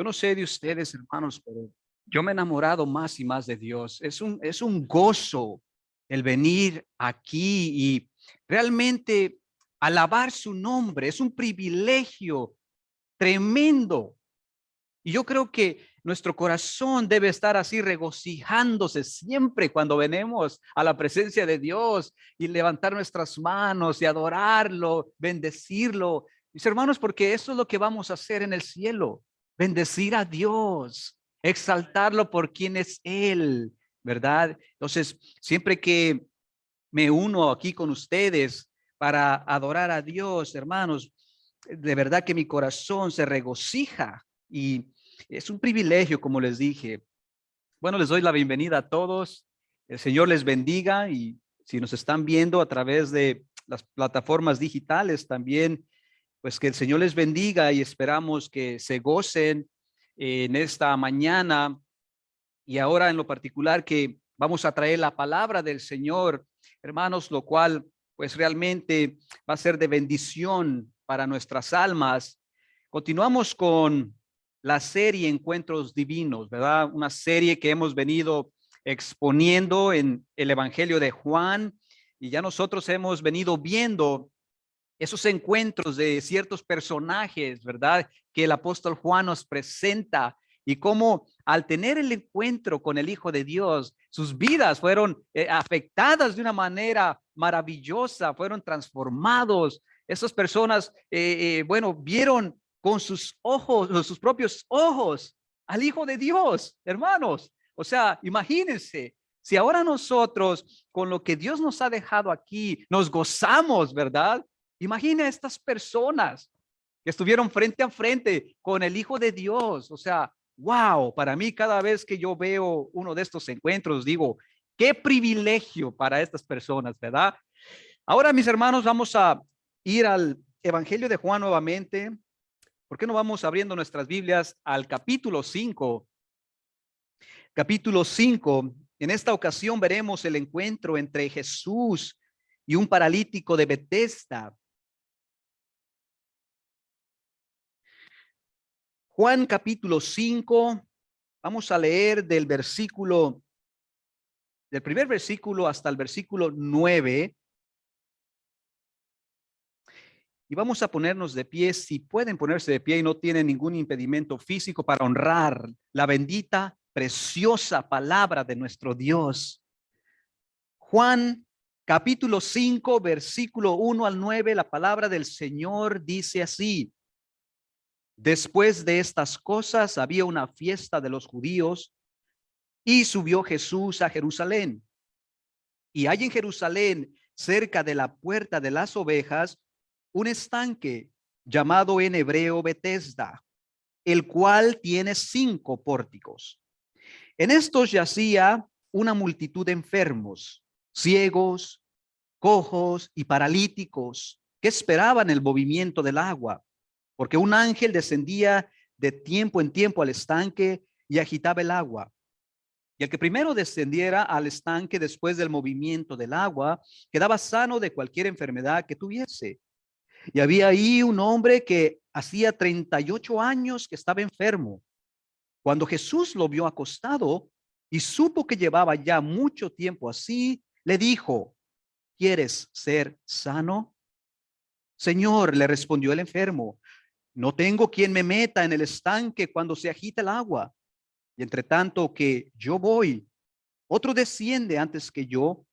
Yo no sé de ustedes, hermanos, pero yo me he enamorado más y más de Dios. Es un gozo el venir aquí y realmente alabar su nombre. Es un privilegio tremendo. Y yo creo que nuestro corazón debe estar así regocijándose siempre cuando venimos a la presencia de Dios y levantar nuestras manos y adorarlo, bendecirlo. Mis hermanos, porque eso es lo que vamos a hacer en el cielo, bendecir a Dios, exaltarlo por quien es Él, ¿verdad? Entonces, siempre que me uno aquí con ustedes para adorar a Dios, hermanos, de verdad que mi corazón se regocija y es un privilegio, como les dije. Bueno, les doy la bienvenida a todos. El Señor les bendiga y si nos están viendo a través de las plataformas digitales también, pues que el Señor les bendiga y esperamos que se gocen en esta mañana y ahora en lo particular que vamos a traer la palabra del Señor, hermanos, lo cual pues realmente va a ser de bendición para nuestras almas. Continuamos con la serie Encuentros Divinos, ¿verdad? Una serie que hemos venido exponiendo en el Evangelio de Juan y ya nosotros hemos venido viendo esos encuentros de ciertos personajes, ¿verdad? Que el apóstol Juan nos presenta y cómo al tener el encuentro con el Hijo de Dios, sus vidas fueron afectadas de una manera maravillosa, fueron transformados. Esas personas, bueno, vieron con sus ojos, con sus propios ojos, al Hijo de Dios, hermanos. O sea, imagínense, si ahora nosotros, con lo que Dios nos ha dejado aquí, nos gozamos, ¿verdad? Imagina estas personas que estuvieron frente a frente con el Hijo de Dios. O sea, wow, para mí cada vez que yo veo uno de estos encuentros, digo, qué privilegio para estas personas, ¿verdad? Ahora, mis hermanos, vamos a ir al Evangelio de Juan nuevamente. ¿Por qué no vamos abriendo nuestras Biblias al capítulo 5? Capítulo 5. En esta ocasión veremos el encuentro entre Jesús y un paralítico de Betesda. Juan capítulo 5, vamos a leer del primer versículo hasta el versículo 9 y vamos a ponernos de pie, si pueden ponerse de pie y no tienen ningún impedimento físico para honrar la bendita, preciosa palabra de nuestro Dios. Juan capítulo 5, versículo 1 al 9, la palabra del Señor dice así: después de estas cosas había una fiesta de los judíos y subió Jesús a Jerusalén. Y hay en Jerusalén, cerca de la puerta de las ovejas, un estanque llamado en hebreo Betesda, el cual tiene 5 pórticos. En estos yacía una multitud de enfermos, ciegos, cojos y paralíticos, que esperaban el movimiento del agua, porque un ángel descendía de tiempo en tiempo al estanque y agitaba el agua. Y el que primero descendiera al estanque después del movimiento del agua, quedaba sano de cualquier enfermedad que tuviese. Y había ahí un hombre que hacía 38 años que estaba enfermo. Cuando Jesús lo vio acostado y supo que llevaba ya mucho tiempo así, le dijo: ¿quieres ser sano? Señor, le respondió el enfermo, no tengo quien me meta en el estanque cuando se agita el agua. Y entre tanto que yo voy, otro desciende antes que yo.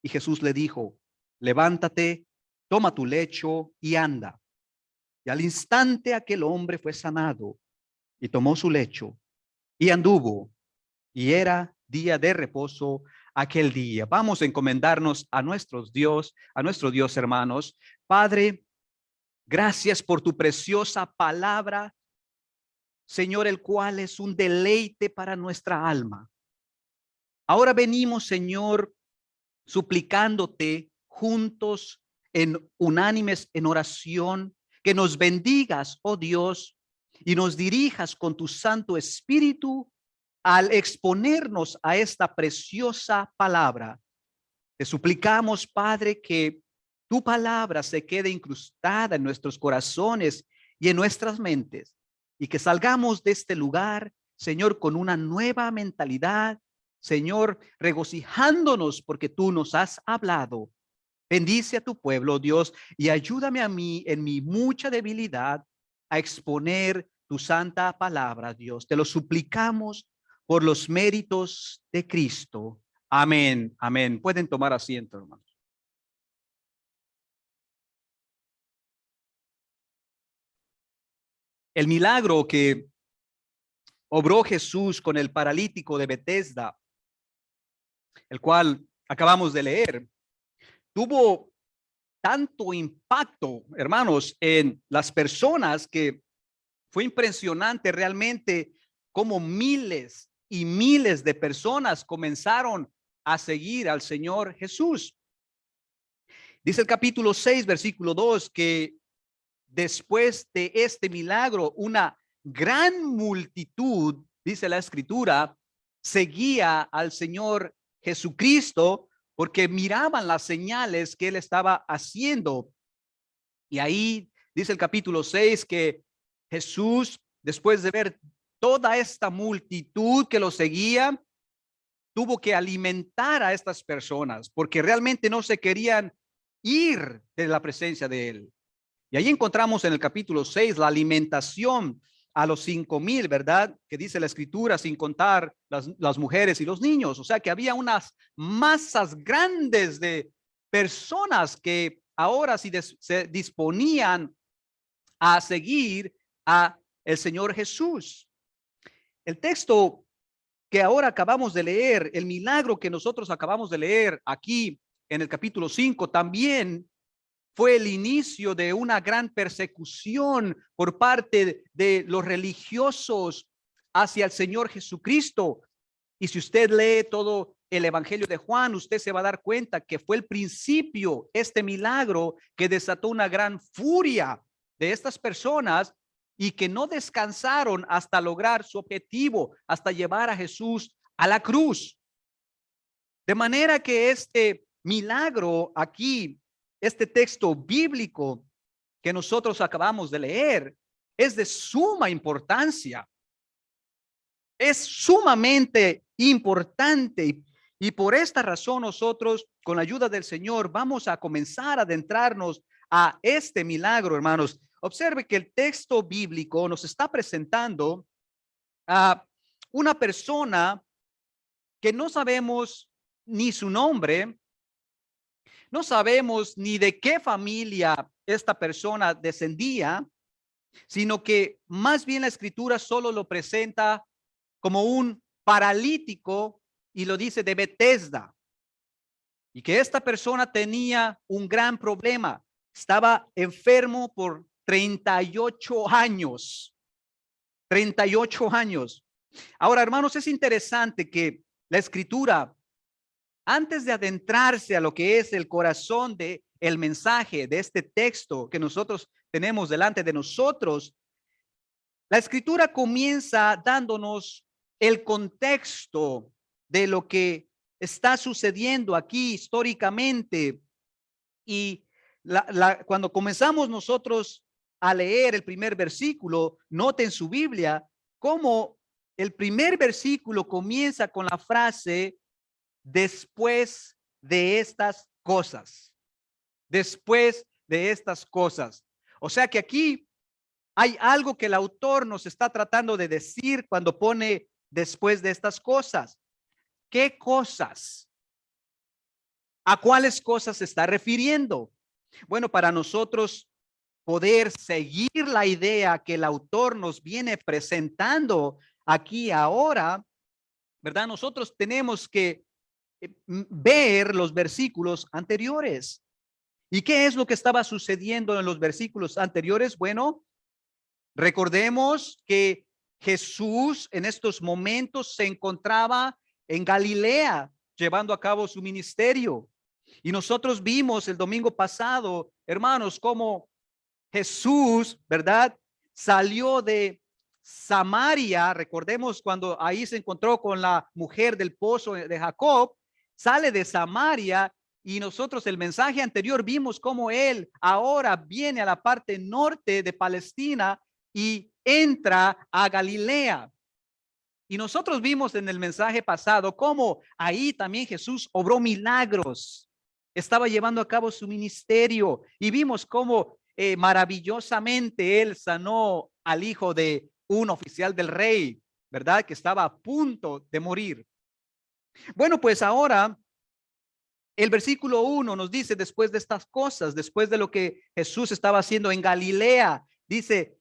Y Jesús le dijo: levántate, toma tu lecho y anda. Y al instante aquel hombre fue sanado y tomó su lecho y anduvo. Y era día de reposo aquel día. Vamos a encomendarnos a nuestro Dios, hermanos. Padre, gracias por tu preciosa palabra, Señor, el cual es un deleite para nuestra alma. Ahora venimos, Señor, suplicándote juntos en unánimes en oración, que nos bendigas, oh Dios, y nos dirijas con tu Santo Espíritu al exponernos a esta preciosa palabra. Te suplicamos, Padre, que tu palabra se quede incrustada en nuestros corazones y en nuestras mentes, y que salgamos de este lugar, Señor, con una nueva mentalidad, Señor, regocijándonos porque tú nos has hablado. Bendice a tu pueblo, Dios, y ayúdame a mí en mi mucha debilidad a exponer tu santa palabra, Dios. Te lo suplicamos por los méritos de Cristo. Amén, amén. Pueden tomar asiento, hermanos. El milagro que obró Jesús con el paralítico de Betesda, el cual acabamos de leer, tuvo tanto impacto, hermanos, en las personas que fue impresionante realmente cómo miles y miles de personas comenzaron a seguir al Señor Jesús. Dice el capítulo 6, versículo 2, que después de este milagro, una gran multitud, dice la escritura, seguía al Señor Jesucristo porque miraban las señales que él estaba haciendo. Y ahí dice el capítulo 6 que Jesús, después de ver toda esta multitud que lo seguía, tuvo que alimentar a estas personas porque realmente no se querían ir de la presencia de él. Y ahí encontramos en el capítulo 6 la alimentación a los 5,000, ¿verdad? Que dice la escritura, sin contar las mujeres y los niños. O sea que había unas masas grandes de personas que ahora sí se disponían a seguir a el Señor Jesús. El texto que ahora acabamos de leer, el milagro que nosotros acabamos de leer aquí en el capítulo 5, también fue el inicio de una gran persecución por parte de los religiosos hacia el Señor Jesucristo. Y si usted lee todo el Evangelio de Juan, usted se va a dar cuenta que fue el principio, este milagro que desató una gran furia de estas personas y que no descansaron hasta lograr su objetivo, hasta llevar a Jesús a la cruz. De manera que este milagro aquí, este texto bíblico que nosotros acabamos de leer, es de suma importancia. Es sumamente importante y por esta razón nosotros, con la ayuda del Señor, vamos a comenzar a adentrarnos a este milagro, hermanos. Observe que el texto bíblico nos está presentando a una persona que no sabemos ni su nombre, no sabemos ni de qué familia esta persona descendía, sino que más bien la escritura solo lo presenta como un paralítico y lo dice de Betesda. Y que esta persona tenía un gran problema. Estaba enfermo por 38 años. 38 años. Ahora, hermanos, es interesante que la escritura, antes de adentrarse a lo que es el corazón de el mensaje de este texto que nosotros tenemos delante de nosotros, la escritura comienza dándonos el contexto de lo que está sucediendo aquí históricamente. Y cuando comenzamos nosotros a leer el primer versículo, noten su Biblia cómo el primer versículo comienza con la frase después de estas cosas. Después de estas cosas. O sea que aquí hay algo que el autor nos está tratando de decir cuando pone después de estas cosas. ¿Qué cosas? ¿A cuáles cosas se está refiriendo? Bueno, para nosotros poder seguir la idea que el autor nos viene presentando aquí ahora, ¿verdad? Nosotros tenemos que ver los versículos anteriores. ¿Y qué es lo que estaba sucediendo en los versículos anteriores? Bueno, recordemos que Jesús en estos momentos se encontraba en Galilea llevando a cabo su ministerio. Y nosotros vimos el domingo pasado, hermanos, cómo Jesús, ¿verdad? Salió de Samaria. Recordemos cuando ahí se encontró con la mujer del pozo de Jacob, sale de Samaria y nosotros el mensaje anterior vimos cómo él ahora viene a la parte norte de Palestina y entra a Galilea. Y nosotros vimos en el mensaje pasado cómo ahí también Jesús obró milagros. Estaba llevando a cabo su ministerio y vimos cómo maravillosamente él sanó al hijo de un oficial del rey, ¿verdad? Que estaba a punto de morir. Bueno, pues ahora el versículo 1 nos dice, después de estas cosas, después de lo que Jesús estaba haciendo en Galilea, dice,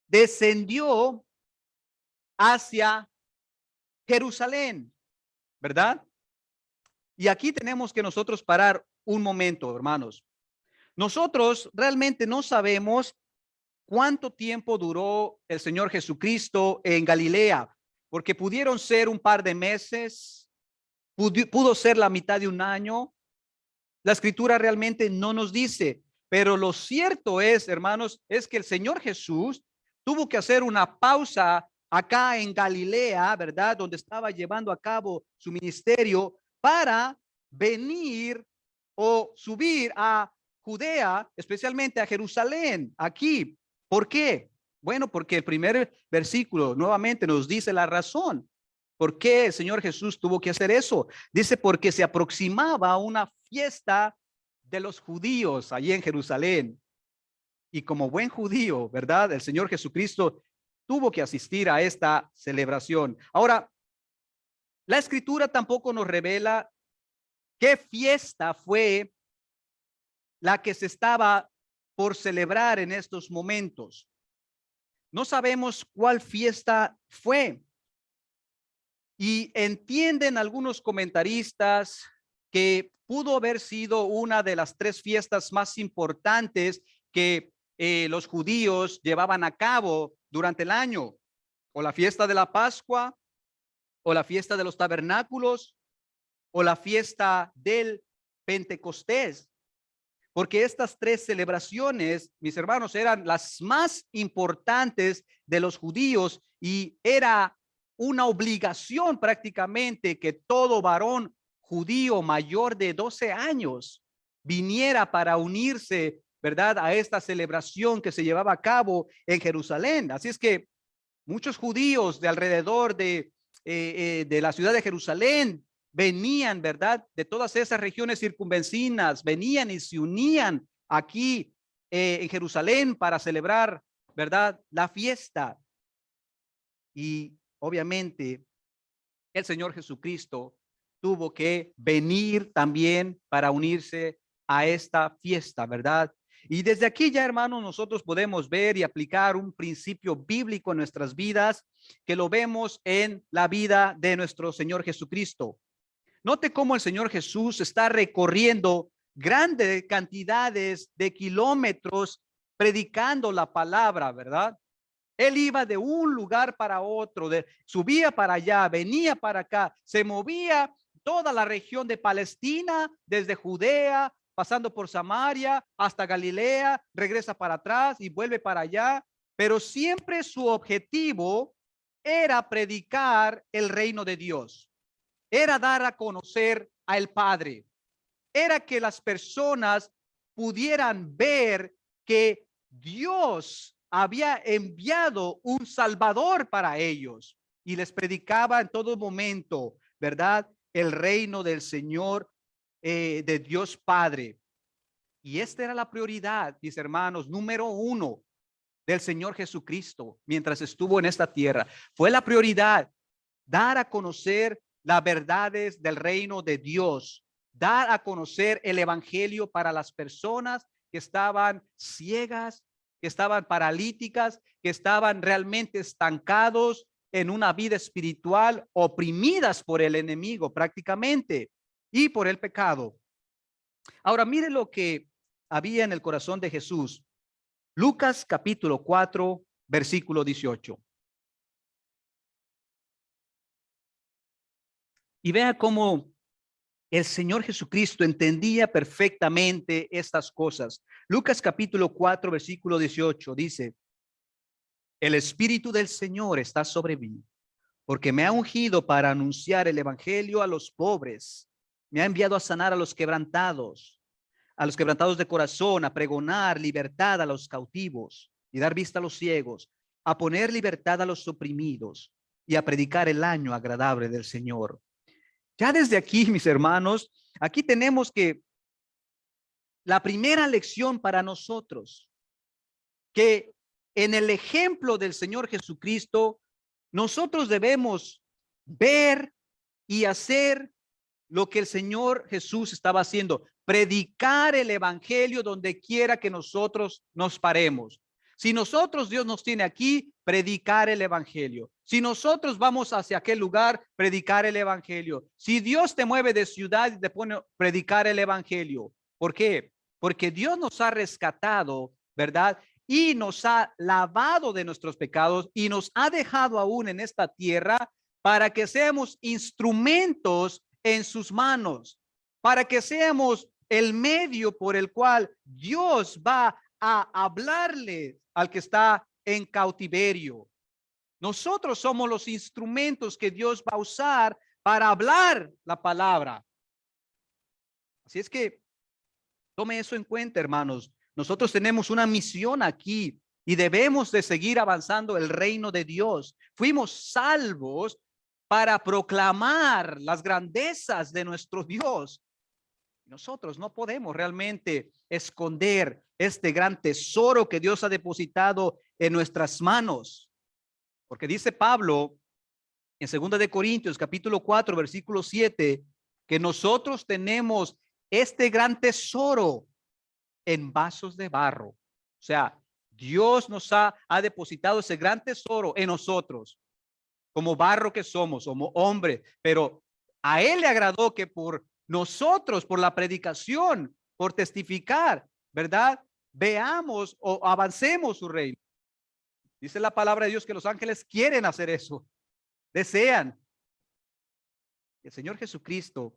descendió hacia Jerusalén, ¿verdad? Y aquí tenemos que nosotros parar un momento, hermanos. Nosotros realmente no sabemos cuánto tiempo duró el Señor Jesucristo en Galilea, porque pudieron ser un par de meses, pudo ser la mitad de un año. La escritura realmente no nos dice, pero lo cierto es, hermanos, es que el Señor Jesús tuvo que hacer una pausa acá en Galilea, ¿verdad? Donde estaba llevando a cabo su ministerio para venir o subir a Judea, especialmente a Jerusalén, aquí. ¿Por qué? Bueno, porque el primer versículo nuevamente nos dice la razón. ¿Por qué el Señor Jesús tuvo que hacer eso? Dice, porque se aproximaba una fiesta de los judíos allí en Jerusalén. Y como buen judío, ¿verdad? El Señor Jesucristo tuvo que asistir a esta celebración. Ahora, la escritura tampoco nos revela qué fiesta fue la que se estaba por celebrar en estos momentos. No sabemos cuál fiesta fue. Y entienden algunos comentaristas que pudo haber sido una de las tres fiestas más importantes que los judíos llevaban a cabo durante el año, o la fiesta de la Pascua, o la fiesta de los tabernáculos, o la fiesta del Pentecostés. Porque estas tres celebraciones, mis hermanos, eran las más importantes de los judíos y era una obligación prácticamente que todo varón judío mayor de 12 años viniera para unirse, ¿verdad?, a esta celebración que se llevaba a cabo en Jerusalén. Así es que muchos judíos de alrededor de la ciudad de Jerusalén venían, ¿verdad? De todas esas regiones circunvecinas, venían y se unían aquí en Jerusalén para celebrar, ¿verdad? La fiesta. Y obviamente el Señor Jesucristo tuvo que venir también para unirse a esta fiesta, ¿verdad? Y desde aquí ya, hermanos, nosotros podemos ver y aplicar un principio bíblico en nuestras vidas que lo vemos en la vida de nuestro Señor Jesucristo. Note cómo el Señor Jesús está recorriendo grandes cantidades de kilómetros predicando la palabra, ¿verdad? Él iba de un lugar para otro, subía para allá, venía para acá, se movía toda la región de Palestina, desde Judea, pasando por Samaria hasta Galilea, regresa para atrás y vuelve para allá, pero siempre su objetivo era predicar el reino de Dios, era dar a conocer al Padre, era que las personas pudieran ver que Dios había enviado un Salvador para ellos y les predicaba en todo momento, ¿verdad? El reino del Señor, de Dios Padre. Y esta era la prioridad, mis hermanos, número uno del Señor Jesucristo mientras estuvo en esta tierra. Fue la prioridad, dar a conocer las verdades del reino de Dios, dar a conocer el evangelio para las personas que estaban ciegas, que estaban paralíticas, que estaban realmente estancados en una vida espiritual, oprimidas por el enemigo prácticamente y por el pecado. Ahora, mire lo que había en el corazón de Jesús. Lucas capítulo 4, versículo 18. Y vea cómo el Señor Jesucristo entendía perfectamente estas cosas. Lucas capítulo 4, versículo 18 dice, el Espíritu del Señor está sobre mí, porque me ha ungido para anunciar el evangelio a los pobres. Me ha enviado a sanar a los quebrantados de corazón, a pregonar libertad a los cautivos y dar vista a los ciegos, a poner libertad a los oprimidos y a predicar el año agradable del Señor. Ya desde aquí, mis hermanos, aquí tenemos que la primera lección para nosotros, que en el ejemplo del Señor Jesucristo, nosotros debemos ver y hacer lo que el Señor Jesús estaba haciendo, predicar el evangelio donde quiera que nosotros nos paremos. Si nosotros, Dios nos tiene aquí, predicar el evangelio. Si nosotros vamos hacia aquel lugar, predicar el evangelio. Si Dios te mueve de ciudad y te pone predicar el evangelio. ¿Por qué? Porque Dios nos ha rescatado, ¿verdad? Y nos ha lavado de nuestros pecados y nos ha dejado aún en esta tierra para que seamos instrumentos en sus manos, para que seamos el medio por el cual Dios va a hablarle al que está en cautiverio. Nosotros somos los instrumentos que Dios va a usar para hablar la palabra. Así es que tome eso en cuenta, hermanos. Nosotros tenemos una misión aquí y debemos de seguir avanzando el reino de Dios. Fuimos salvos para proclamar las grandezas de nuestro Dios. Nosotros no podemos realmente esconder este gran tesoro que Dios ha depositado en nuestras manos. Porque dice Pablo en 2 de Corintios capítulo 4 versículo 7 que nosotros tenemos este gran tesoro en vasos de barro. O sea, Dios nos ha depositado ese gran tesoro en nosotros, como barro que somos, como hombre, pero a Él le agradó que por nosotros, por la predicación, por testificar, ¿verdad? Veamos o avancemos su reino. Dice la palabra de Dios que los ángeles quieren hacer eso, desean. El Señor Jesucristo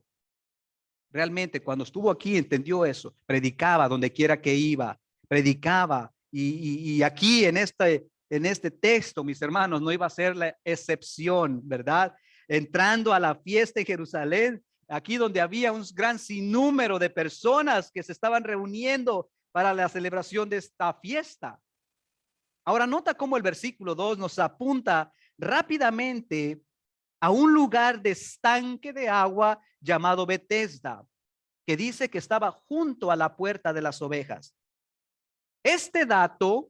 realmente cuando estuvo aquí entendió eso, predicaba donde quiera que iba, predicaba y aquí en este texto, mis hermanos, no iba a ser la excepción, ¿verdad? Entrando a la fiesta en Jerusalén, aquí donde había un gran sinnúmero de personas que se estaban reuniendo para la celebración de esta fiesta. Ahora nota cómo el versículo 2 nos apunta rápidamente a un lugar de estanque de agua llamado Betesda, que dice que estaba junto a la puerta de las ovejas. Este dato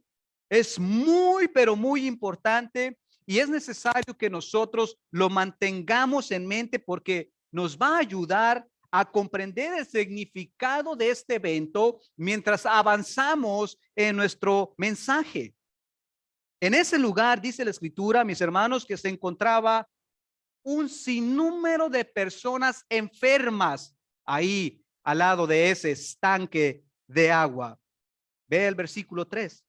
es muy, pero muy importante y es necesario que nosotros lo mantengamos en mente porque nos va a ayudar a comprender el significado de este evento mientras avanzamos en nuestro mensaje. En ese lugar, dice la escritura, mis hermanos, que se encontraba un sinnúmero de personas enfermas ahí al lado de ese estanque de agua. Ve el versículo 3.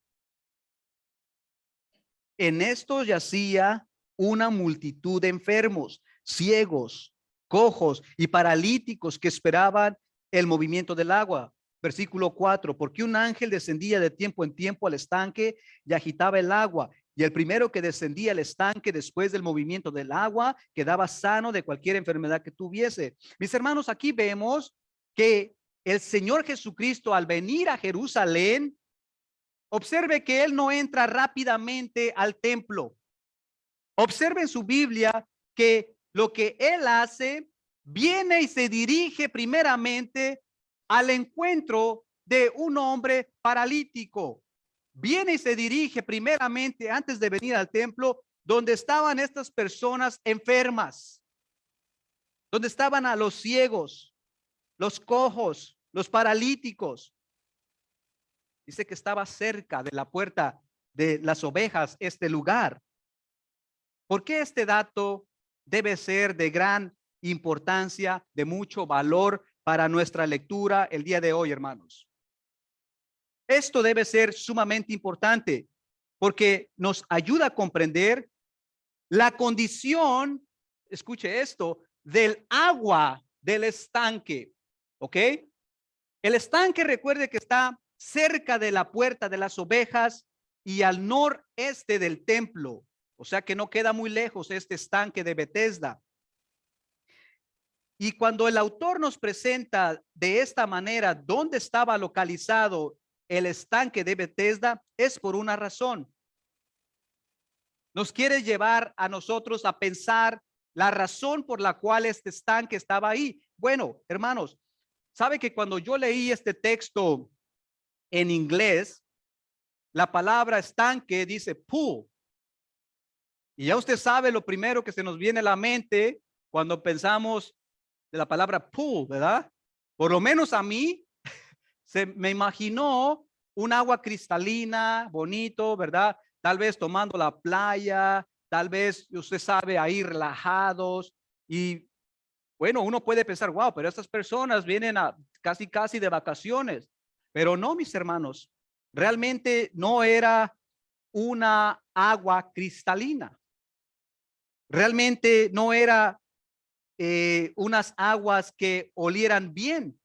En esto yacía una multitud de enfermos, ciegos, cojos y paralíticos que esperaban el movimiento del agua. Versículo 4, porque un ángel descendía de tiempo en tiempo al estanque y agitaba el agua. Y el primero que descendía al estanque después del movimiento del agua quedaba sano de cualquier enfermedad que tuviese. Mis hermanos, aquí vemos que el Señor Jesucristo al venir a Jerusalén, observe que Él no entra rápidamente al templo. Observe en su Biblia que lo que Él hace, viene y se dirige primeramente al encuentro de un hombre paralítico. Viene y se dirige primeramente antes de venir al templo donde estaban estas personas enfermas, donde estaban a los ciegos, los cojos, los paralíticos. Dice que estaba cerca de la puerta de las ovejas este lugar. ¿Por qué este dato debe ser de gran importancia, de mucho valor para nuestra lectura el día de hoy, hermanos? Esto debe ser sumamente importante porque nos ayuda a comprender la condición, escuche esto, del agua del estanque, ¿ok? El estanque, recuerde que está cerca de la puerta de las ovejas y al noreste del templo, o sea que no queda muy lejos este estanque de Betesda. Y cuando el autor nos presenta de esta manera dónde estaba localizado el estanque de Betesda, es por una razón. nos quiere llevar a nosotros a pensar la razón por la cual este estanque estaba ahí. Bueno, hermanos, sabe que cuando yo leí este texto en inglés, la palabra estanque dice pool. Y ya usted sabe lo primero que se nos viene a la mente cuando pensamos de la palabra pool, ¿verdad? Por lo menos a mí se me imaginó un agua cristalina, bonito, ¿verdad? Tal vez tomando la playa, tal vez usted sabe ahí relajados y bueno, uno puede pensar, wow, pero estas personas vienen a casi de vacaciones, pero no, mis hermanos, realmente no era una agua cristalina, realmente no era unas aguas que olieran bien.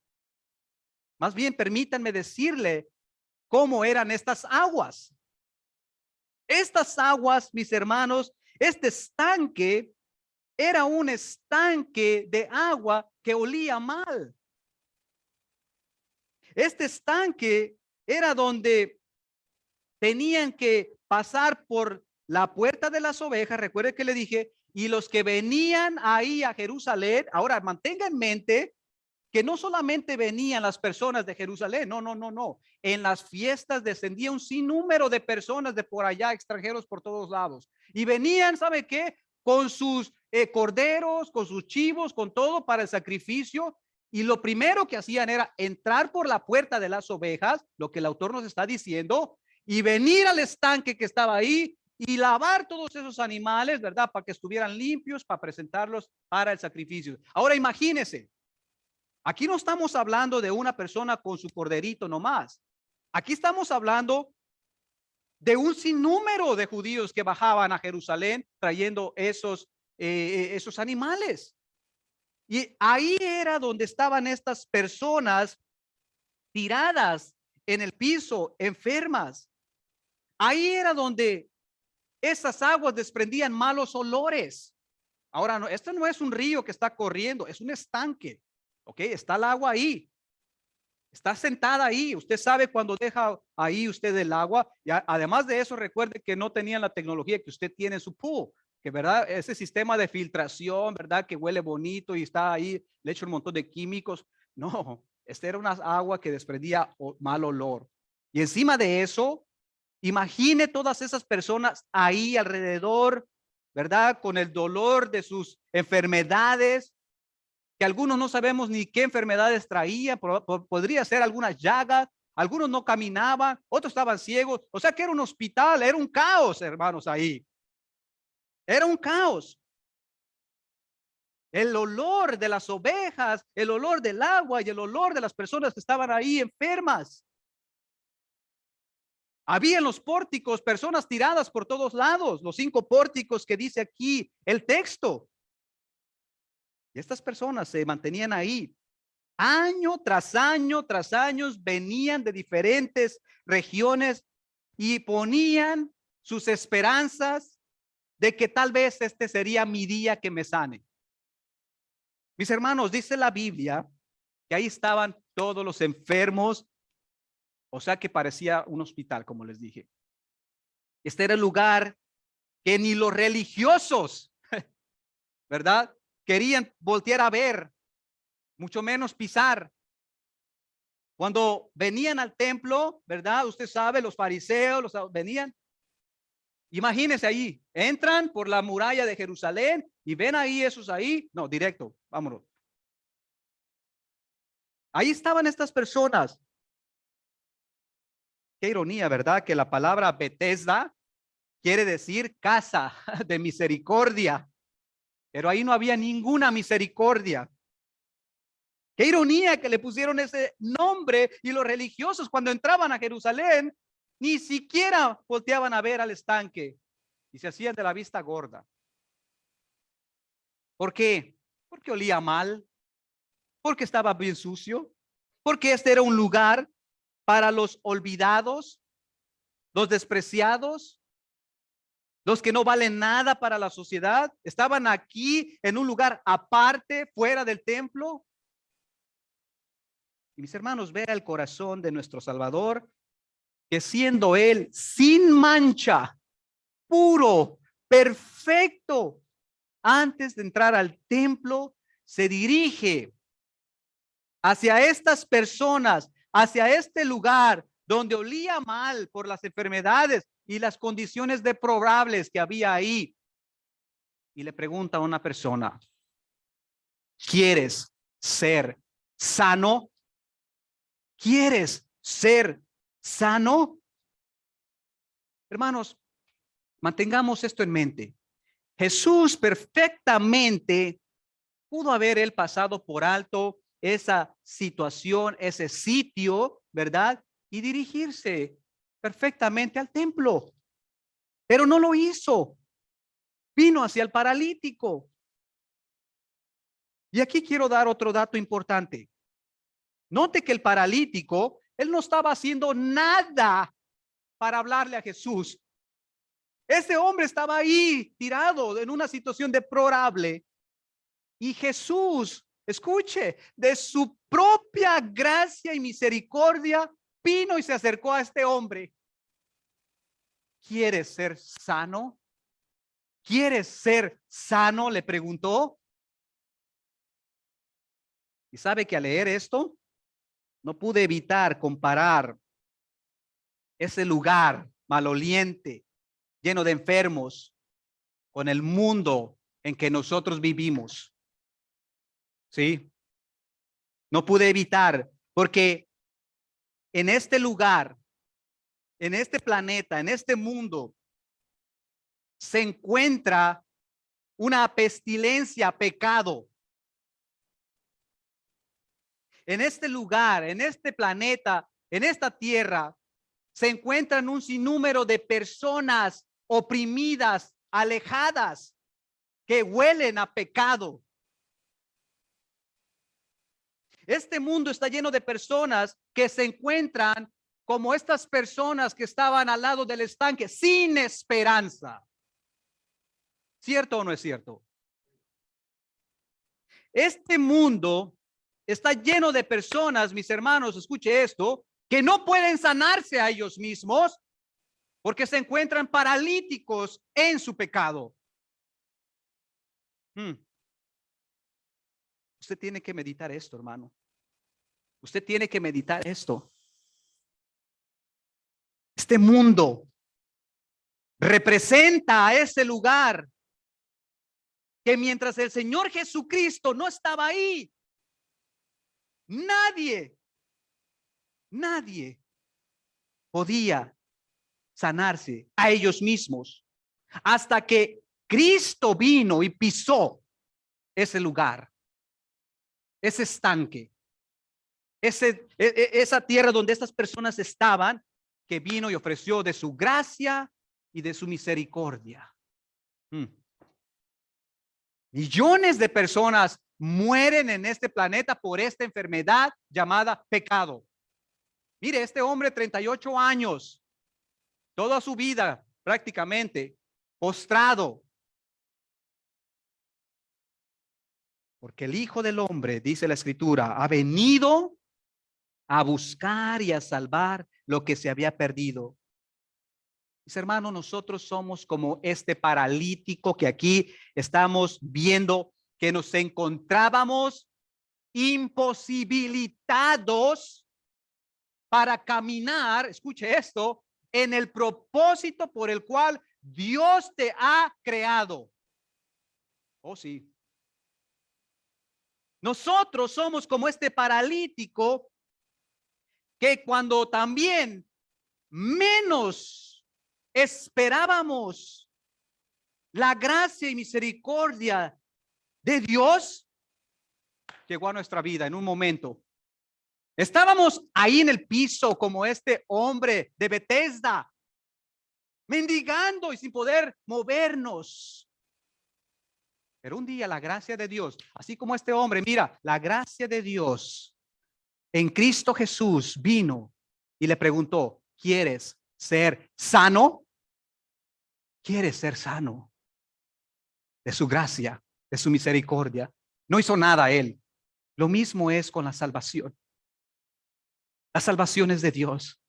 Más bien, permítanme decirle cómo eran estas aguas. Estas aguas, mis hermanos, este estanque era un estanque de agua que olía mal. Este estanque era donde tenían que pasar por la puerta de las ovejas. Recuerde que le dije, y los que venían ahí a Jerusalén, ahora mantenga en mente que no solamente venían las personas de Jerusalén, no. En las fiestas descendía un sinnúmero de personas de por allá, extranjeros por todos lados. Y venían, ¿sabe qué? Con sus corderos, con sus chivos, con todo para el sacrificio. Y lo primero que hacían era entrar por la puerta de las ovejas, lo que el autor nos está diciendo, y venir al estanque que estaba ahí y lavar todos esos animales, ¿verdad? Para que estuvieran limpios, para presentarlos para el sacrificio. Ahora imagínense, aquí no estamos hablando de una persona con su corderito nomás. Aquí estamos hablando de un sinnúmero de judíos que bajaban a Jerusalén trayendo esos animales. Y ahí era donde estaban estas personas tiradas en el piso, enfermas. Ahí era donde esas aguas desprendían malos olores. Ahora, no, esto no es un río que está corriendo, es un estanque. ¿Ok? Está el agua ahí. Está sentada ahí. Usted sabe cuando deja ahí usted el agua. Y además de eso, recuerde que no tenían la tecnología que usted tiene en su pool. Que verdad, ese sistema de filtración, verdad, que huele bonito y está ahí, le echo un montón de químicos. No, esta era una agua que desprendía mal olor. Y encima de eso, imagine todas esas personas ahí alrededor, ¿verdad? Con el dolor de sus enfermedades, que algunos no sabemos ni qué enfermedades traían, podría ser algunas llagas, algunos no caminaban, otros estaban ciegos, o sea que era un hospital, era un caos, hermanos, ahí. Era un caos. El olor de las ovejas, el olor del agua y el olor de las personas que estaban ahí enfermas. Había en los pórticos personas tiradas por todos lados, los 5 pórticos que dice aquí el texto. Y estas personas se mantenían ahí. Año tras año tras años venían de diferentes regiones y ponían sus esperanzas de que tal vez este sería mi día que me sane. Mis hermanos, dice la Biblia que ahí estaban todos los enfermos, o sea que parecía un hospital, como les dije. Este era el lugar que ni los religiosos, ¿verdad? Querían voltear a ver, mucho menos pisar. Cuando venían al templo, ¿verdad? Usted sabe, los fariseos venían. Imagínense ahí, entran por la muralla de Jerusalén y ven ahí esos ahí. No, directo, vámonos. Ahí estaban estas personas. Qué ironía, ¿verdad? Que la palabra Betesda quiere decir casa de misericordia, pero ahí no había ninguna misericordia. Qué ironía que le pusieron ese nombre y los religiosos cuando entraban a Jerusalén ni siquiera volteaban a ver al estanque y se hacían de la vista gorda. ¿Por qué? Porque olía mal, porque estaba bien sucio, porque este era un lugar para los olvidados, los despreciados, los que no valen nada para la sociedad. Estaban aquí en un lugar aparte, fuera del templo. Y mis hermanos, ver el corazón de nuestro Salvador, que siendo él sin mancha, puro, perfecto. Antes de entrar al templo, se dirige hacia estas personas, hacia este lugar donde olía mal por las enfermedades y las condiciones deplorables que había ahí. Y le pregunta a una persona: ¿quieres ser sano? ¿Quieres ser sano? Hermanos, mantengamos esto en mente. Jesús perfectamente pudo haber él pasado por alto esa situación, ese sitio, ¿verdad? Y dirigirse perfectamente al templo. Pero no lo hizo. Vino hacia el paralítico. Y aquí quiero dar otro dato importante. Note que el paralítico, él no estaba haciendo nada para hablarle a Jesús. Ese hombre estaba ahí tirado en una situación deplorable. Y Jesús, escuche, de su propia gracia y misericordia, vino y se acercó a este hombre. ¿Quieres ser sano? ¿Quieres ser sano? Le preguntó. Y sabe que al leer esto, no pude evitar comparar ese lugar maloliente, lleno de enfermos, con el mundo en que nosotros vivimos. ¿Sí? No pude evitar, porque en este lugar, en este planeta, en este mundo, se encuentra una pestilencia, pecado. En este lugar, en este planeta, en esta tierra, se encuentran un sinnúmero de personas oprimidas, alejadas, que huelen a pecado. Este mundo está lleno de personas que se encuentran como estas personas que estaban al lado del estanque, sin esperanza. ¿Cierto o no es cierto? Este mundo está lleno de personas, mis hermanos, escuche esto, que no pueden sanarse a ellos mismos porque se encuentran paralíticos en su pecado. Usted tiene que meditar esto, hermano. Usted tiene que meditar esto. Este mundo representa a ese lugar que mientras el Señor Jesucristo no estaba ahí, nadie podía sanarse a ellos mismos hasta que Cristo vino y pisó ese lugar, ese estanque, esa tierra donde estas personas estaban, que vino y ofreció de su gracia y de su misericordia. Millones de personas mueren en este planeta por esta enfermedad llamada pecado. Mire, este hombre, 38 años, toda su vida prácticamente postrado. Porque el Hijo del Hombre, dice la Escritura, ha venido a buscar y a salvar lo que se había perdido. Mis hermanos, nosotros somos como este paralítico que aquí estamos viendo, que nos encontrábamos imposibilitados para caminar, escuche esto, en el propósito por el cual Dios te ha creado. Oh, sí. Nosotros somos como este paralítico que cuando también menos esperábamos la gracia y misericordia de Dios, llegó a nuestra vida en un momento. Estábamos ahí en el piso como este hombre de Bethesda, mendigando y sin poder movernos. Pero un día la gracia de Dios, así como este hombre, mira, la gracia de Dios en Cristo Jesús vino y le preguntó: ¿quieres ser sano? ¿Quieres ser sano? De su gracia, de su misericordia. No hizo nada él. Lo mismo es con la salvación. La salvación es de Dios.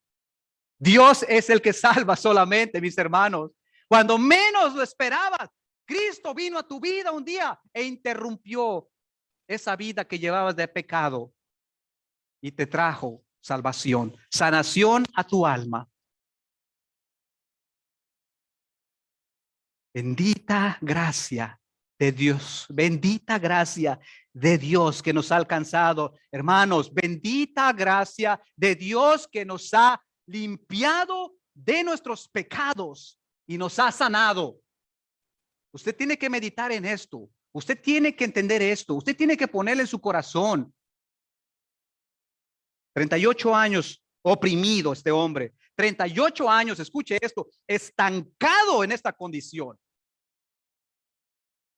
Dios es el que salva solamente, mis hermanos. Cuando menos lo esperabas, Cristo vino a tu vida un día e interrumpió esa vida que llevabas de pecado y te trajo salvación, sanación a tu alma. Bendita gracia de Dios, bendita gracia de Dios que nos ha alcanzado, hermanos, bendita gracia de Dios que nos ha limpiado de nuestros pecados y nos ha sanado. Usted tiene que meditar en esto, usted tiene que entender esto, usted tiene que ponerle en su corazón. 38 años oprimido este hombre, 38 años, escuche esto, estancado en esta condición.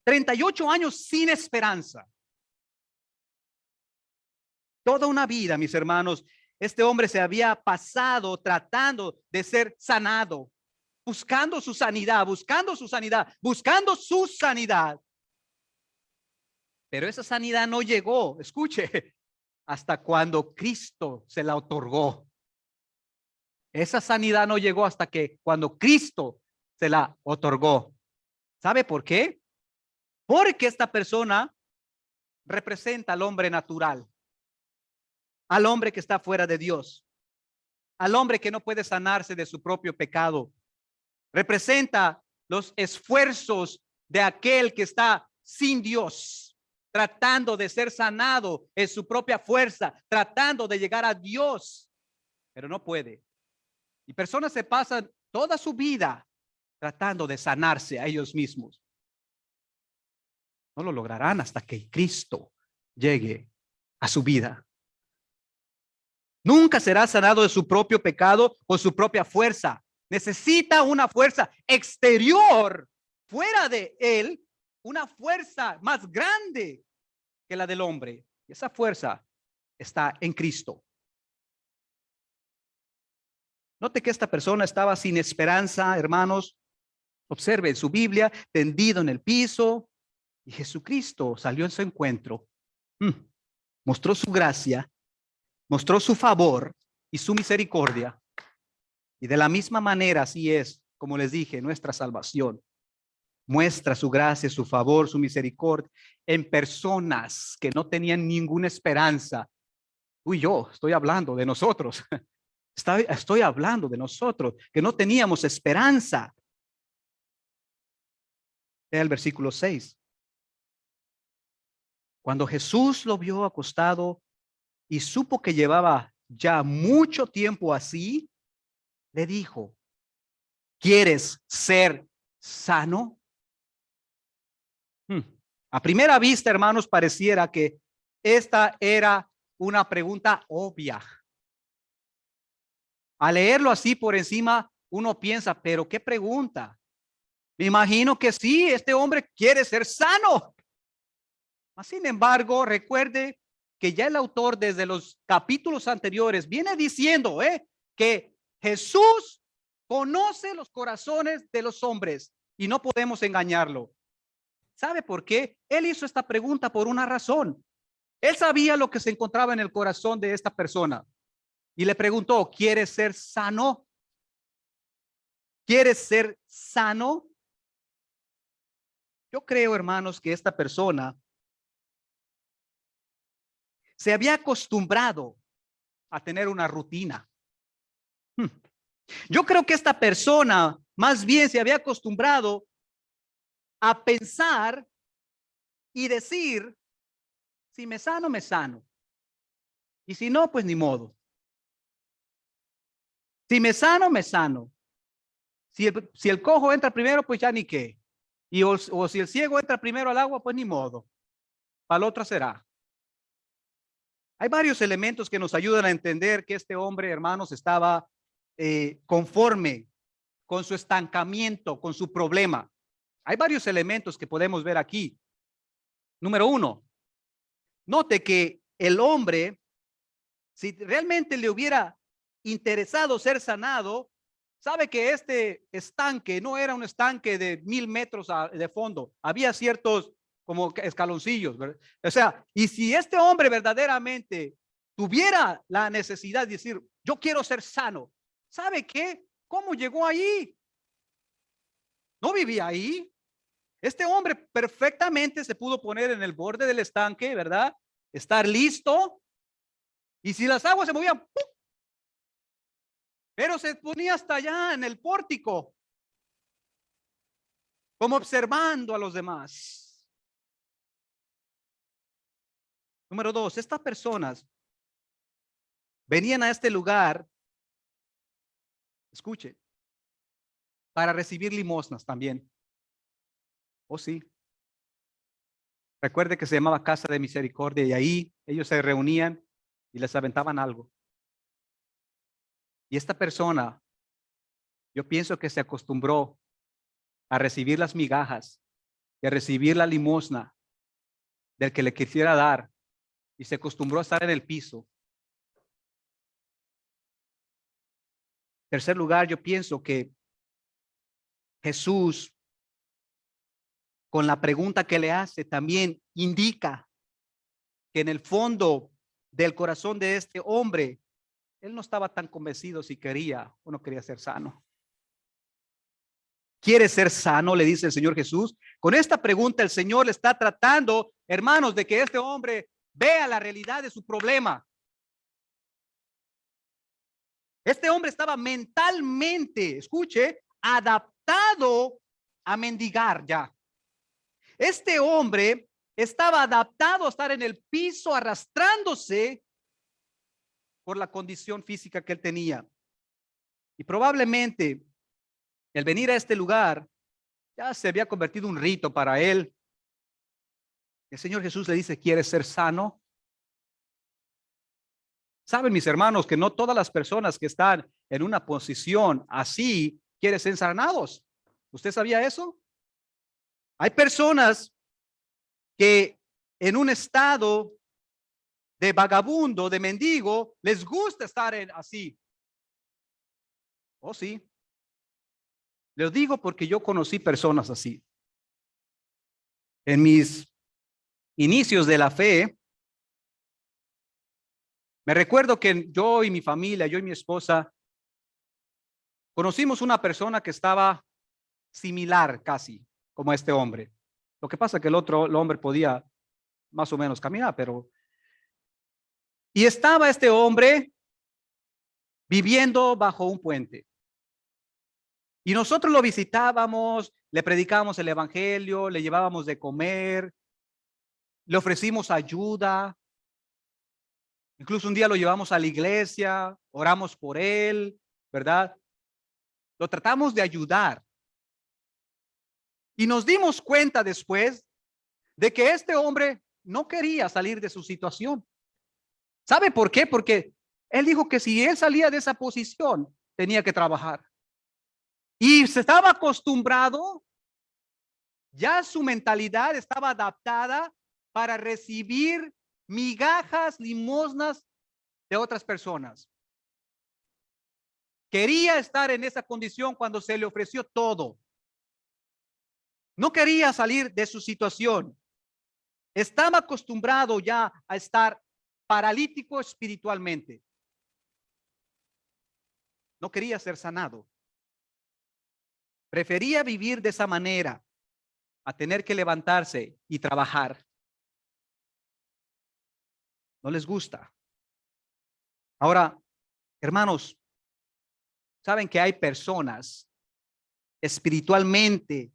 38 años sin esperanza. Toda una vida, mis hermanos, este hombre se había pasado tratando de ser sanado, buscando su sanidad, buscando su sanidad, buscando su sanidad. Pero esa sanidad no llegó, escuche, hasta cuando Cristo se la otorgó. Esa sanidad no llegó hasta que cuando Cristo se la otorgó. ¿Sabe por qué? Porque esta persona representa al hombre natural, al hombre que está fuera de Dios, al hombre que no puede sanarse de su propio pecado. Representa los esfuerzos de aquel que está sin Dios, tratando de ser sanado en su propia fuerza, tratando de llegar a Dios, pero no puede. Y personas se pasan toda su vida tratando de sanarse a ellos mismos. No lo lograrán hasta que Cristo llegue a su vida. Nunca será sanado de su propio pecado o su propia fuerza. Necesita una fuerza exterior fuera de él, una fuerza más grande que la del hombre. Y esa fuerza está en Cristo. Note que esta persona estaba sin esperanza, hermanos. Observe en su Biblia, tendido en el piso, y Jesucristo salió en su encuentro. Mostró su gracia, mostró su favor y su misericordia. Y de la misma manera, así es, como les dije, nuestra salvación muestra su gracia, su favor, su misericordia en personas que no tenían ninguna esperanza. Tú y yo, estoy hablando de nosotros. Estoy hablando de nosotros, que no teníamos esperanza. Vea el versículo 6. Cuando Jesús lo vio acostado y supo que llevaba ya mucho tiempo así, le dijo: ¿quieres ser sano? A primera vista, hermanos, pareciera que esta era una pregunta obvia. Al leerlo así por encima, uno piensa, ¿pero qué pregunta? Me imagino que sí, este hombre quiere ser sano. Sin embargo, recuerde que ya el autor desde los capítulos anteriores viene diciendo que Jesús conoce los corazones de los hombres y no podemos engañarlo. ¿Sabe por qué? Él hizo esta pregunta por una razón. Él sabía lo que se encontraba en el corazón de esta persona y le preguntó: ¿quieres ser sano? ¿Quieres ser sano? Yo creo, hermanos, que esta persona se había acostumbrado a tener una rutina. Yo creo que esta persona más bien se había acostumbrado a pensar y decir: si me sano, me sano. Y si no, pues ni modo. Si me sano, me sano. Si el cojo entra primero, pues ya ni qué. O si el ciego entra primero al agua, pues ni modo. Para la otra será. Hay varios elementos que nos ayudan a entender que este hombre, hermanos, estaba conforme con su estancamiento, con su problema. Hay varios elementos que podemos ver aquí. Número uno, note que el hombre, si realmente le hubiera interesado ser sanado, sabe que este estanque no era un estanque de 1000 metros de fondo. Había ciertos como escaloncillos, ¿verdad? O sea, y si este hombre verdaderamente tuviera la necesidad de decir: yo quiero ser sano, ¿sabe qué? ¿Cómo llegó ahí? no vivía ahí. Este hombre perfectamente se pudo poner en el borde del estanque, ¿verdad? Estar listo. Y si las aguas se movían, ¡pum! Pero se ponía hasta allá en el pórtico, como observando a los demás. Número dos, estas personas venían a este lugar, escuche, para recibir limosnas también. Oh, sí. Recuerde que se llamaba Casa de Misericordia y ahí ellos se reunían y les aventaban algo. Y esta persona, yo pienso que se acostumbró a recibir las migajas y a recibir la limosna del que le quisiera dar y se acostumbró a estar en el piso. Tercer lugar, yo pienso que Jesús, con la pregunta que le hace, también indica que en el fondo del corazón de este hombre, él no estaba tan convencido si quería o no quería ser sano. ¿Quiere ser sano? Le dice el Señor Jesús. Con esta pregunta el Señor le está tratando, hermanos, de que este hombre vea la realidad de su problema. Este hombre estaba mentalmente, escuche, adaptado a mendigar ya. Este hombre estaba adaptado a estar en el piso arrastrándose por la condición física que él tenía. Y probablemente el venir a este lugar ya se había convertido en un rito para él. El Señor Jesús le dice, ¿quieres ser sano? Saben, mis hermanos, que no todas las personas que están en una posición así quieren ser sanados. ¿Usted sabía eso? Hay personas que en un estado de vagabundo, de mendigo, les gusta estar así. Oh, sí. Les digo porque yo conocí personas así. En mis inicios de la fe, me recuerdo que yo y mi familia, yo y mi esposa, conocimos una persona que estaba similar casi como este hombre. Lo que pasa es que el hombre podía más o menos caminar, pero... Y estaba este hombre viviendo bajo un puente. Y nosotros lo visitábamos, le predicábamos el evangelio, le llevábamos de comer, le ofrecimos ayuda. Incluso un día lo llevamos a la iglesia, oramos por él, ¿verdad? Lo tratamos de ayudar. Y nos dimos cuenta después de que este hombre no quería salir de su situación. ¿Sabe por qué? Porque él dijo que si él salía de esa posición, tenía que trabajar. Y se estaba acostumbrado, ya su mentalidad estaba adaptada para recibir migajas, limosnas de otras personas. Quería estar en esa condición cuando se le ofreció todo. No quería salir de su situación. Estaba acostumbrado ya a estar paralítico espiritualmente. No quería ser sanado. Prefería vivir de esa manera a tener que levantarse y trabajar. No les gusta. Ahora, hermanos, saben que hay personas espiritualmente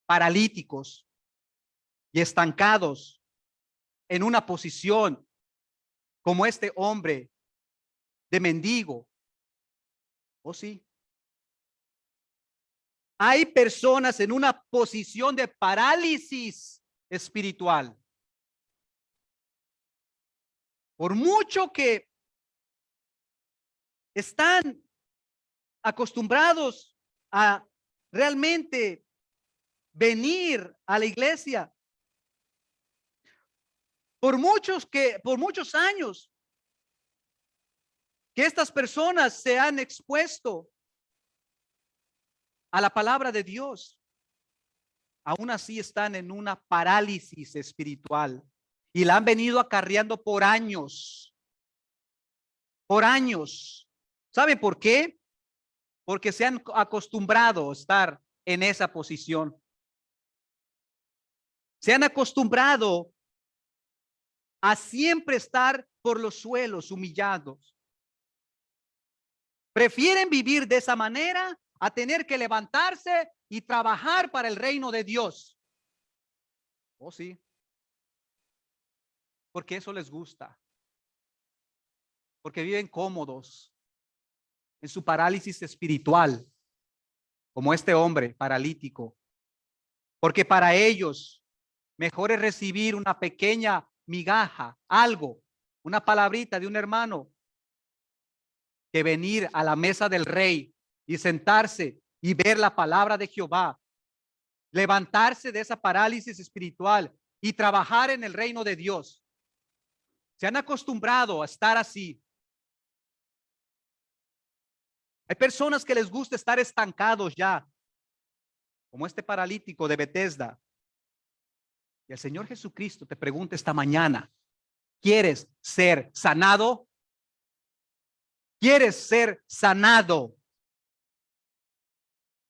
paralíticos y estancados en una posición como este hombre de mendigo. ¿Oh, sí? Hay personas en una posición de parálisis espiritual. Por mucho que están acostumbrados a realmente venir a la iglesia, por muchos años que estas personas se han expuesto a la palabra de Dios, aún así están en una parálisis espiritual y la han venido acarreando por años. Por años. ¿Sabe por qué? Porque se han acostumbrado a estar en esa posición. Se han acostumbrado a siempre estar por los suelos humillados. Prefieren vivir de esa manera a tener que levantarse y trabajar para el reino de Dios. Oh, sí. Porque eso les gusta. Porque viven cómodos en su parálisis espiritual, como este hombre paralítico. Porque para ellos mejor es recibir una pequeña migaja, algo, una palabrita de un hermano, que venir a la mesa del rey y sentarse y ver la palabra de Jehová, levantarse de esa parálisis espiritual y trabajar en el reino de Dios. Se han acostumbrado a estar así. Hay personas que les gusta estar estancados ya, como este paralítico de Bethesda. Y el Señor Jesucristo te pregunta esta mañana, ¿quieres ser sanado? ¿Quieres ser sanado?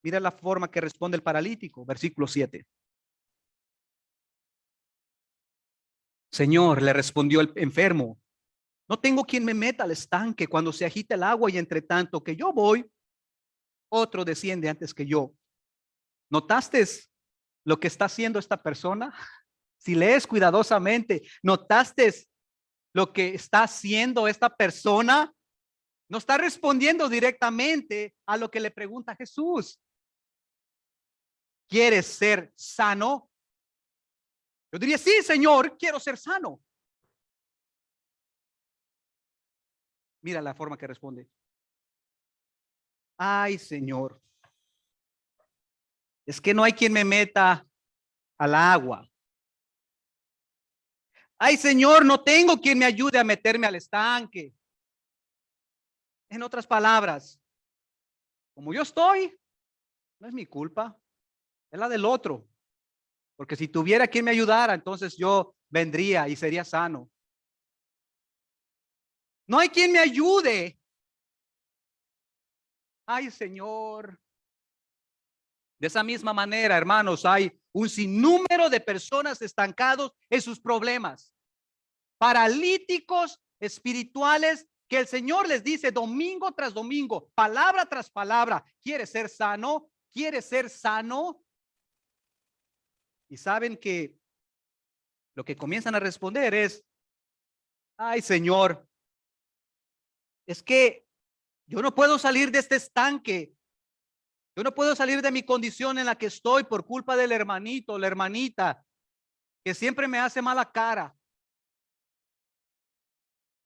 Mira la forma que responde el paralítico, versículo 7. Señor, le respondió el enfermo, no tengo quien me meta al estanque cuando se agita el agua y entre tanto que yo voy, otro desciende antes que yo. ¿Notaste lo que está haciendo esta persona? Si lees cuidadosamente, ¿notaste lo que está haciendo esta persona? No está respondiendo directamente a lo que le pregunta Jesús. ¿Quieres ser sano? Yo diría, sí, Señor, quiero ser sano. Mira la forma que responde. Ay, Señor, es que no hay quien me meta al agua. Ay, Señor, no tengo quien me ayude a meterme al estanque. En otras palabras, como yo estoy, no es mi culpa, es la del otro. Porque si tuviera quien me ayudara, entonces yo vendría y sería sano. No hay quien me ayude. Ay, Señor. De esa misma manera, hermanos, hay un sinnúmero de personas estancados en sus problemas, paralíticos espirituales, que el Señor les dice domingo tras domingo, palabra tras palabra, ¿quieres ser sano? ¿Quieres ser sano? Y saben que lo que comienzan a responder es, ay, Señor, es que yo no puedo salir de este estanque. Yo no puedo salir de mi condición en la que estoy por culpa del hermanito, la hermanita, que siempre me hace mala cara.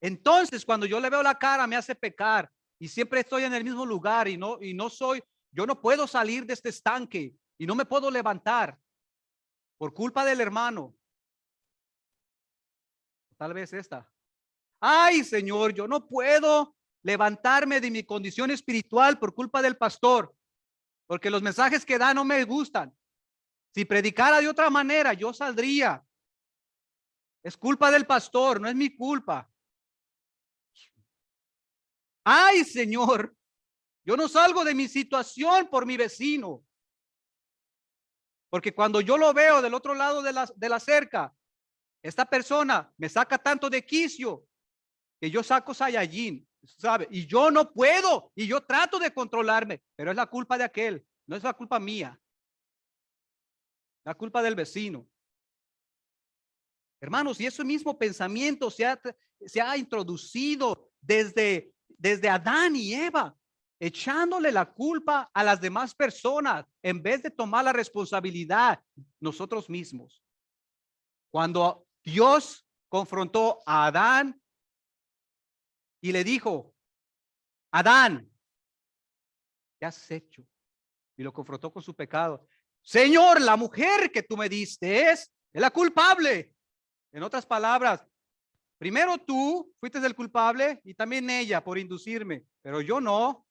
Entonces, cuando yo le veo la cara, me hace pecar y siempre estoy en el mismo lugar y yo no puedo salir de este estanque y no me puedo levantar por culpa del hermano. Tal vez esta. Ay, Señor, yo no puedo levantarme de mi condición espiritual por culpa del pastor, porque los mensajes que da no me gustan. Si predicara de otra manera, yo saldría. Es culpa del pastor, no es mi culpa. Ay, Señor, yo no salgo de mi situación por mi vecino. Porque cuando yo lo veo del otro lado de la cerca, esta persona me saca tanto de quicio que yo saco Saiyajin, ¿sabe? Y yo no puedo, y yo trato de controlarme, pero es la culpa de aquel, no es la culpa mía. La culpa del vecino. Hermanos, y ese mismo pensamiento se ha introducido desde Adán y Eva, echándole la culpa a las demás personas en vez de tomar la responsabilidad nosotros mismos. Cuando Dios confrontó a Adán y le dijo, Adán, ¿qué has hecho? Y lo confrontó con su pecado. Señor, la mujer que tú me diste es la culpable. En otras palabras, primero tú fuiste el culpable y también ella por inducirme, pero yo no.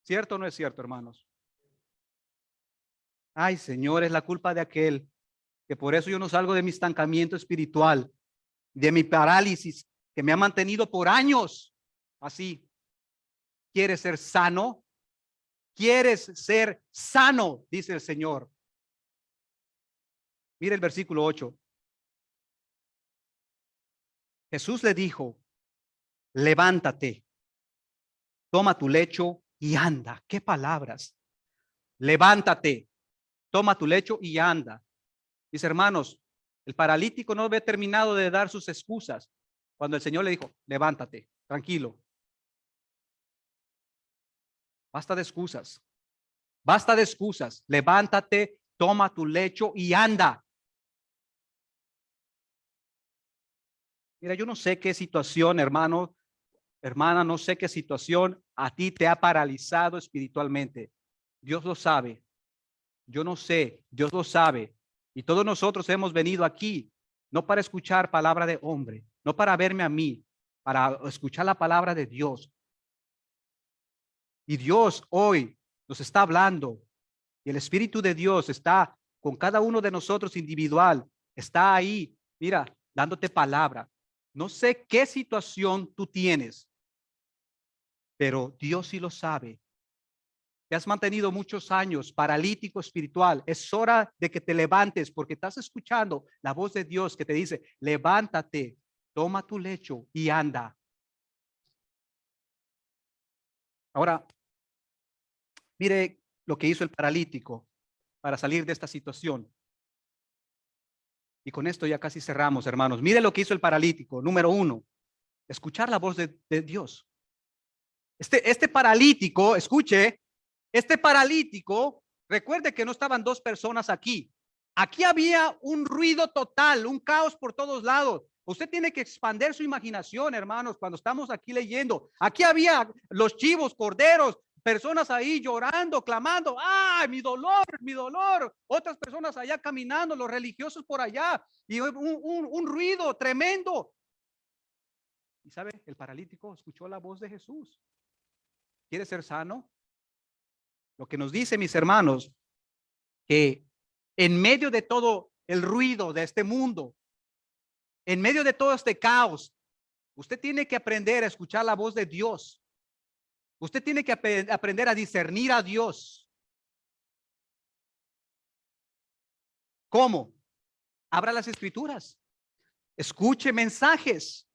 ¿Cierto o no es cierto, hermanos? Ay, Señor, es la culpa de aquel, que por eso yo no salgo de mi estancamiento espiritual, de mi parálisis que me ha mantenido por años así. ¿Quieres ser sano? quieres ser sano, dice el Señor. Mire el versículo 8. Jesús le dijo, levántate, toma tu lecho y anda. ¿Qué palabras? Levántate, toma tu lecho y anda. Mis hermanos, el paralítico no había terminado de dar sus excusas cuando el Señor le dijo, levántate, tranquilo. Basta de excusas. Basta de excusas. Levántate, toma tu lecho y anda. Mira, yo no sé qué situación, hermano, hermana, no sé qué situación a ti te ha paralizado espiritualmente. Dios lo sabe. Yo no sé, Dios lo sabe. Y todos nosotros hemos venido aquí, no para escuchar palabra de hombre, no para verme a mí, para escuchar la palabra de Dios. Y Dios hoy nos está hablando. Y el Espíritu de Dios está con cada uno de nosotros individual. Está ahí, mira, dándote palabra. No sé qué situación tú tienes, pero Dios sí lo sabe. Te has mantenido muchos años paralítico espiritual. Es hora de que te levantes porque estás escuchando la voz de Dios que te dice, levántate, toma tu lecho y anda. Ahora, mire lo que hizo el paralítico para salir de esta situación. Y con esto ya casi cerramos, hermanos. Mire lo que hizo el paralítico. Número 1, escuchar la voz de Dios. Este paralítico, escuche, este paralítico, recuerde que no estaban dos personas aquí. Aquí había un ruido total, un caos por todos lados. Usted tiene que expandir su imaginación, hermanos, cuando estamos aquí leyendo. Aquí había los chivos, corderos, personas ahí llorando, clamando, ¡ay, mi dolor, mi dolor! Otras personas allá caminando, los religiosos por allá, y un ruido tremendo. Y sabe, el paralítico escuchó la voz de Jesús. ¿Quiere ser sano? Lo que nos dice, mis hermanos, que en medio de todo el ruido de este mundo, en medio de todo este caos, usted tiene que aprender a escuchar la voz de Dios. Usted tiene que aprender a discernir a Dios. ¿Cómo? Abra las escrituras. Escuche mensajes.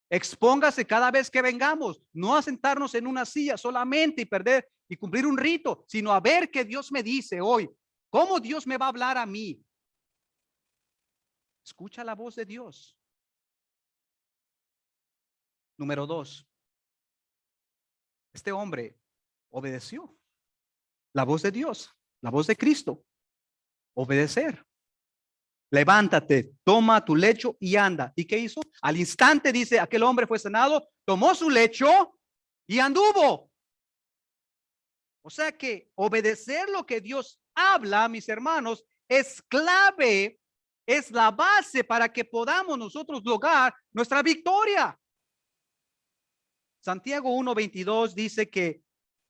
Expóngase cada vez que vengamos. No a sentarnos en una silla solamente y perder y cumplir un rito, sino a ver qué Dios me dice hoy. ¿Cómo Dios me va a hablar a mí? Escucha la voz de Dios. Número 2. Este hombre obedeció la voz de Dios, la voz de Cristo. Obedecer. Levántate, toma tu lecho y anda. ¿Y qué hizo? Al instante, dice, aquel hombre fue sanado, tomó su lecho y anduvo. O sea que obedecer lo que Dios habla, mis hermanos, es clave, es la base para que podamos nosotros lograr nuestra victoria. Santiago 1:22 dice que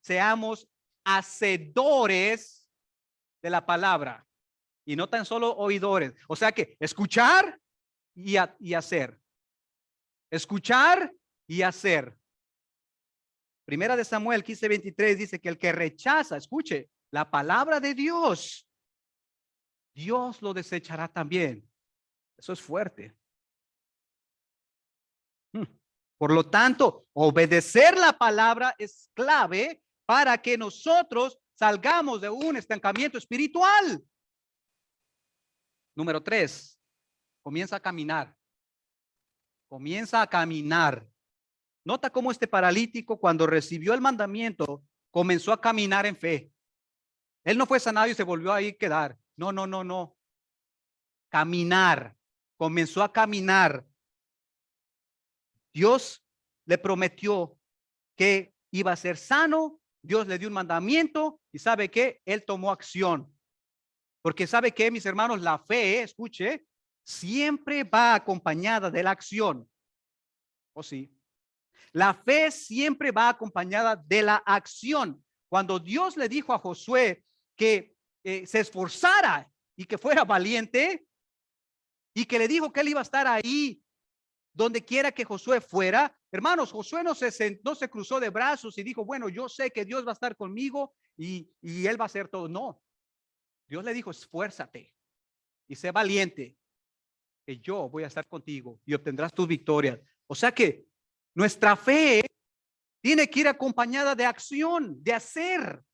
seamos hacedores de la palabra y no tan solo oidores. O sea que escuchar y hacer. Escuchar y hacer. Primera de Samuel 15:23 dice que el que rechaza, escuche, la palabra de Dios, Dios lo desechará también. Eso es fuerte. Por lo tanto, obedecer la palabra es clave para que nosotros salgamos de un estancamiento espiritual. Número 3, comienza a caminar. Comienza a caminar. Nota cómo este paralítico, cuando recibió el mandamiento, comenzó a caminar en fe. Él no fue sanado y se volvió a ir quedar. No, no, no, no. Caminar. Comenzó a caminar. Dios le prometió que iba a ser sano. Dios le dio un mandamiento y ¿sabe qué? Él tomó acción. Porque ¿sabe qué, mis hermanos? La fe, escuche, siempre va acompañada de la acción. ¿O sí? La fe siempre va acompañada de la acción. Cuando Dios le dijo a Josué que se esforzara y que fuera valiente y que le dijo que él iba a estar ahí donde quiera que Josué fuera, Hermanos, Josué no se cruzó de brazos y dijo, bueno, yo sé que Dios va a estar conmigo y él va a hacer todo. No, Dios le dijo, esfuérzate y sé valiente, que yo voy a estar contigo y obtendrás tus victorias. O sea que nuestra fe tiene que ir acompañada de acción, de hacer.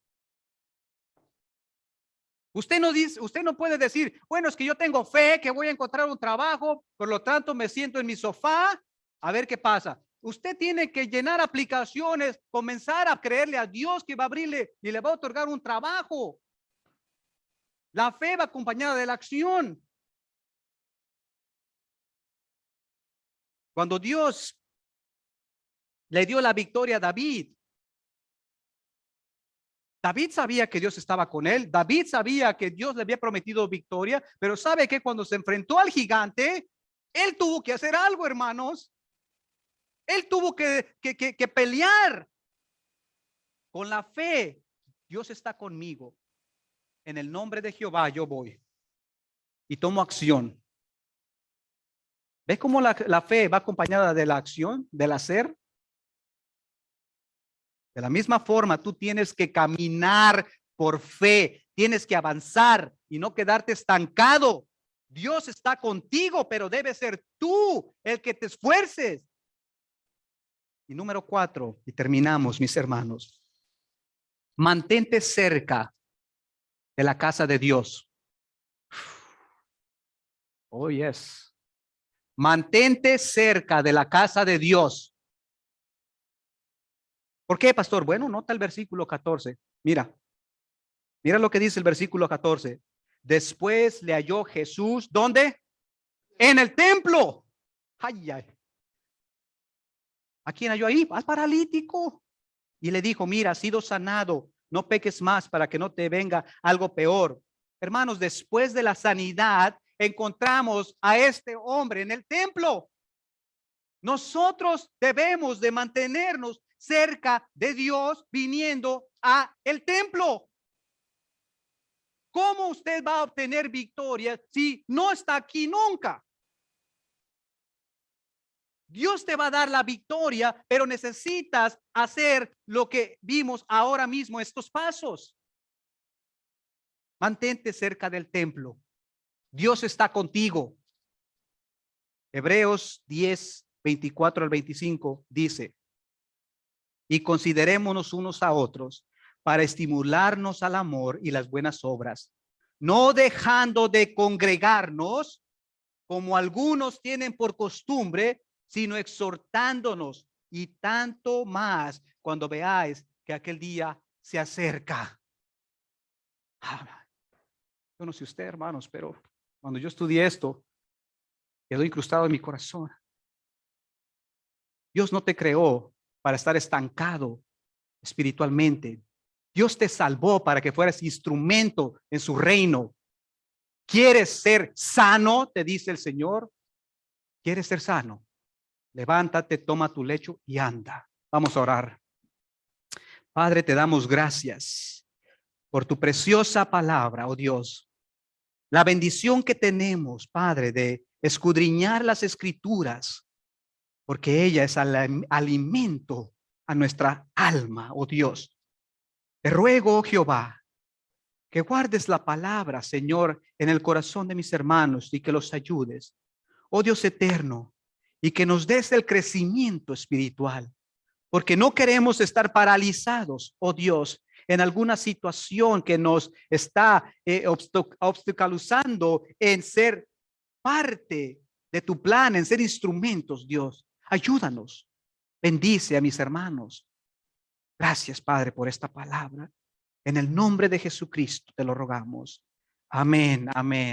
Usted no dice, usted no puede decir, bueno, es que yo tengo fe que voy a encontrar un trabajo, por lo tanto me siento en mi sofá a ver qué pasa. Usted tiene que llenar aplicaciones, comenzar a creerle a Dios que va a abrirle y le va a otorgar un trabajo. La fe va acompañada de la acción. Cuando Dios le dio la victoria a David, David sabía que Dios estaba con él. David sabía que Dios le había prometido victoria, pero sabe que cuando se enfrentó al gigante, él tuvo que hacer algo, hermanos. Él tuvo que pelear con la fe. Dios está conmigo. En el nombre de Jehová yo voy y tomo acción. ¿Ves cómo la fe va acompañada de la acción, del hacer? De la misma forma, tú tienes que caminar por fe, tienes que avanzar y no quedarte estancado. Dios está contigo, pero debe ser tú el que te esfuerces. Y número 4, y terminamos, mis hermanos. Mantente cerca de la casa de Dios. Oh, yes. Mantente cerca de la casa de Dios. ¿Por qué, pastor? Bueno, nota el versículo 14. Mira lo que dice el versículo 14. Después le halló Jesús, ¿dónde? En el templo. Ay, ay. ¿A quién halló ahí? Al paralítico. Y le dijo, mira, has sido sanado, no peques más para que no te venga algo peor. Hermanos, después de la sanidad, encontramos a este hombre en el templo. Nosotros debemos de mantenernos cerca de Dios viniendo a el templo. ¿Cómo usted va a obtener victoria si no está aquí nunca? Dios te va a dar la victoria, pero necesitas hacer lo que vimos ahora mismo, estos pasos. Mantente cerca del templo. Dios está contigo. Hebreos 10, 24 al 25 dice, y considerémonos unos a otros para estimularnos al amor y las buenas obras, no dejando de congregarnos como algunos tienen por costumbre, sino exhortándonos, y tanto más cuando veáis que aquel día se acerca. Yo no sé usted, hermanos, pero cuando yo estudié esto, quedó incrustado en mi corazón. Dios no te creó para estar estancado espiritualmente. Dios te salvó para que fueras instrumento en su reino. ¿Quieres ser sano? Te dice el Señor. ¿Quieres ser sano? Levántate, toma tu lecho y anda. Vamos a orar. Padre, te damos gracias por tu preciosa palabra, oh Dios. La bendición que tenemos, Padre, de escudriñar las escrituras, porque ella es alimento a nuestra alma, oh Dios. Te ruego, oh Jehová, que guardes la palabra, Señor, en el corazón de mis hermanos y que los ayudes, oh Dios eterno, y que nos des el crecimiento espiritual, porque no queremos estar paralizados, oh Dios, en alguna situación que nos está obstaculizando en ser parte de tu plan, en ser instrumentos, Dios. Ayúdanos. Bendice a mis hermanos. Gracias, Padre, por esta palabra. En el nombre de Jesucristo te lo rogamos. Amén, amén.